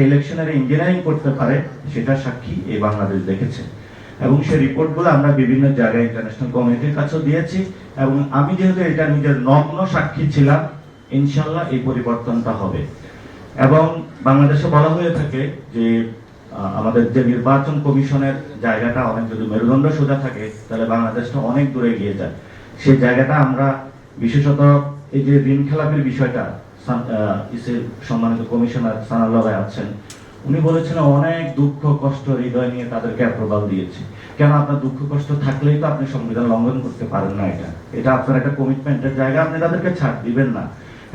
একটা ইলেকশনের ইঞ্জিনিয়ারিং করতে পারে সেটা সাক্ষী এই বাংলাদেশ দেখেছে। এবং সেই রিপোর্টগুলো আমরা বিভিন্ন জায়গায় ইন্টারন্যাশনাল কমিউনিটির কাছেও দিয়েছি। এবং আমি যেহেতু এটা নিজের নগ্ন সাক্ষী ছিলাম, ইনশাল্লাহ এই পরিবর্তনটা হবে। এবং বাংলাদেশে বলা হয়ে থাকে যে আমাদের যে নির্বাচন কমিশনের জায়গাটা অনেক যদি মেরুদণ্ড সোজা থাকে তাহলে বাংলাদেশটা অনেক দূরে এগিয়ে যায়। সেই জায়গাটা আমরা বিশেষত এই যে ঋণ খেলাপির বিষয়টা, সম্মানিত কমিশনার সানাউল্লাহ ভাই আছেন, উনি বলেছেন অনেক দুঃখ কষ্ট হৃদয় নিয়ে তাদেরকে অ্যাপ্রুভাল দিয়েছে। কেন? আপনার দুঃখ কষ্ট থাকলেই তো আপনি সংবিধান লঙ্ঘন করতে পারেন না। এটা আপনার একটা কমিটমেন্টের জায়গা, আপনি তাদেরকে ছাড় দিবেন না।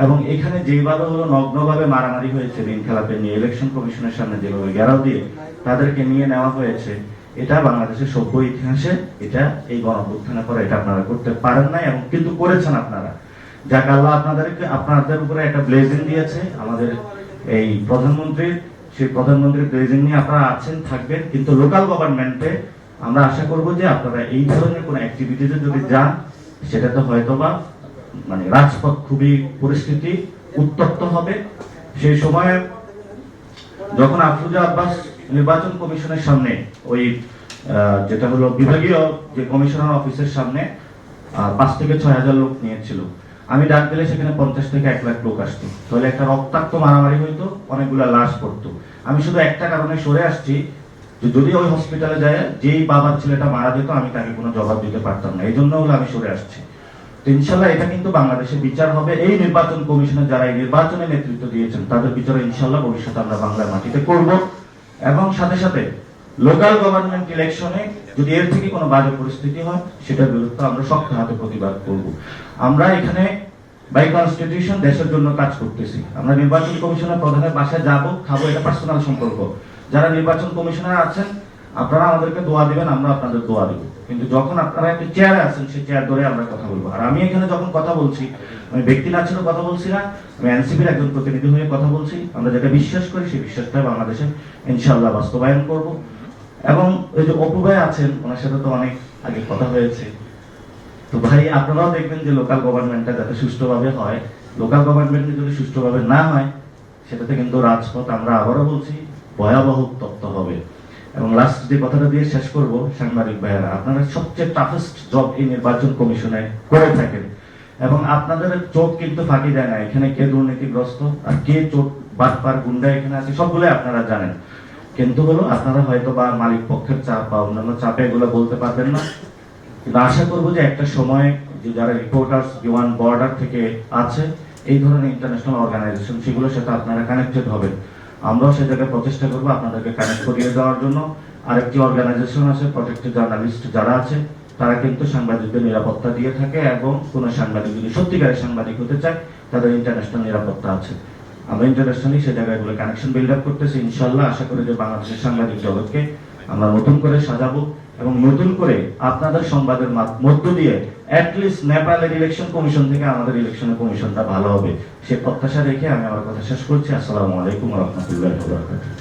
এবং এখানে যেভাবে হলো নগ্নভাবে মারামারি হয়েছে ঋণ খেলাপি নিয়ে, ইলেকশন কমিশনের সামনে যেভাবে ঘেরাও দিয়ে তাদেরকে নিয়ে নেওয়া হয়েছে, এটা বাংলাদেশের সভ্য ইতিহাসে এটা এই গণঅভ্যুত্থানের পরে এটা আপনারা করতে পারেন না, এবং কিন্তু করেছেন আপনারা। যাক আল্লাহ আপনাদের উপরে একটা ব্লেজিং দিয়েছে আমাদের এই প্রধানমন্ত্রীর, সেই প্রধানমন্ত্রীর ব্লেজিং নিয়ে আপনারা আছেন, থাকবেন। কিন্তু লোকাল গভর্নমেন্টে আমরা আশা করব যে আপনারা এই ধরনের কোনো অ্যাক্টিভিটিতে যদি যান, সেটাতে হয়তোবা মানে রাজপথ খুবই পরিস্থিতি উত্তপ্ত হবে। সেই সময়ে যখন আফরোজা আব্বাস নির্বাচন কমিশনের সামনে ওই যেটা হলো বিভাগীয় যে কমিশনার অফিসের সামনে 5 থেকে 6,000 লোক নিয়েছিল, আমি ডাক দিলে সেখানে 50 থেকে 1 লাখ লোক আসতো, তাহলে একটা রক্তাক্ত মারামারি হইতো, অনেকগুলো লাশ পড়তো। আমি শুধু একটা কারণে সরে আসছি, যে যদি ওই হসপিটালে যায় যেই বাবার ছেলেটা মারা যেত আমি তাকে কোনো জবাব দিতে পারতাম না, এই জন্য হলো আমি সরে আসছি। তো ইনশাল্লাহ এটা কিন্তু বাংলাদেশে বিচার হবে। এই নির্বাচন কমিশনের যারা এই নির্বাচনে নেতৃত্ব দিয়েছেন তাদের বিচারে ইনশাল্লাহ ভবিষ্যতে আমরা বাংলার মাটিতে করব। এবং সাথে সাথে লোকাল গভর্নমেন্ট ইলেকশনে যদি এর থেকে কোনো বাজে পরিস্থিতি হয় সেটার বিরুদ্ধে আমরা শক্ত হাতে প্রতিবাদ করব। আমরা এখানে বাই কনস্টিটিউশন দেশের জন্য কাজ করতেছি। আমরা নির্বাচন কমিশনের প্রধানের বাসায় যাব, খাবো, এটা পার্সোনাল সম্পর্ক। যারা নির্বাচন কমিশনার আছেন আপনারা আমাদেরকে দোয়া দিবেন, আমরা আপনাদের দোয়া দেব। কিন্তু যখন আপনারা একটা চেয়ারে আছেন সেই চেয়ার ধরে আমরা কথা বলবো। আর আমি এখানে যখন কথা বলছি, আমি ব্যক্তি না ছিল কথা বলছি না, আমি এনসিপির একজন প্রতিনিধি হয়ে কথা বলছি। আমরা যেটা বিশ্বাস করি সেই বিশ্বাসটা বাংলাদেশে ইনশাআল্লাহ বাস্তবায়ন করব। এবং ওই যে অপু ভাই আছেন, ওনার সাথে তো অনেক আগে কথা হয়েছে। তো ভাই আপনারাও দেখবেন যে লোকাল গভর্নমেন্টটা যাতে সুষ্ঠুভাবে হয়, লোকাল গভর্নমেন্ট যদি সুষ্ঠুভাবে না হয় সেটাতে কিন্তু রাজপথ, আমরা আবারও বলছি, ভয়াবহ উত্তপ্ত হবে। এবং লাস্ট যে কথাটা দিয়ে শেষ করব, সাংবাদিক ভাইয়েরা আপনারা সবচেয়ে টাফেস্ট জব এই নির্বাচন কমিশনে করে থাকেন, এবং আপনাদের চোখ কিন্তু ফাঁকি দেয় না এখানে কে দুর্নীতিগ্রস্ত আর কে চোখ বাটপার গুন্ডা এখানে আছে, সবগুলো আপনারা জানেন। কিন্তু হলো আপনারা হয়তো বা মালিক পক্ষের চাপ বা অন্যান্য চাপে এগুলো বলতে পারবেন না। কিন্তু আশা করবো যে একটা সময় যে যারা রিপোর্টার্স বিওয়ান বর্ডার থেকে আছে, এই ধরনের ইন্টারন্যাশনাল অর্গানাইজেশন, সেগুলোর সাথে আপনারা কানেক্টেড হবেন। আমরাও সে জায়গায় প্রচেষ্টা করবো আপনাদেরকে কানেক্ট করিয়ে দেওয়ার জন্য। আরেকটি অর্গানাইজেশন আছে প্রটেক্টেড জার্নালিস্ট যারা আছে, তারা কিন্তু সাংবাদিকদের নিরাপত্তা দিয়ে থাকে, এবং কোনো সাংবাদিক যদি সত্যিকারের সাংবাদিক হতে চায় তাদের ইন্টারন্যাশনাল নিরাপত্তা আছে। আমরা ইন্টারন্যাশনালি সে জায়গাগুলো কানেকশন বিল্ড আপ করতেছি। ইনশাল্লাহ আশা করি যে বাংলাদেশের সাংবাদিক জগৎকে আমরা নতুন করে সাজাবো, এবং নতুন করে আপনাদের সংবাদের মধ্য দিয়ে অ্যাটলিস্ট নেপালের ইলেকশন কমিশন থেকে আমাদের ইলেকশনের কমিশনটা ভালো হবে, সে প্রত্যাশা রেখে আমি আমার কথা শেষ করছি। আসসালামু আলাইকুম ওয়া রাহমাতুল্লাহি ওয়া বারাকাতুহু।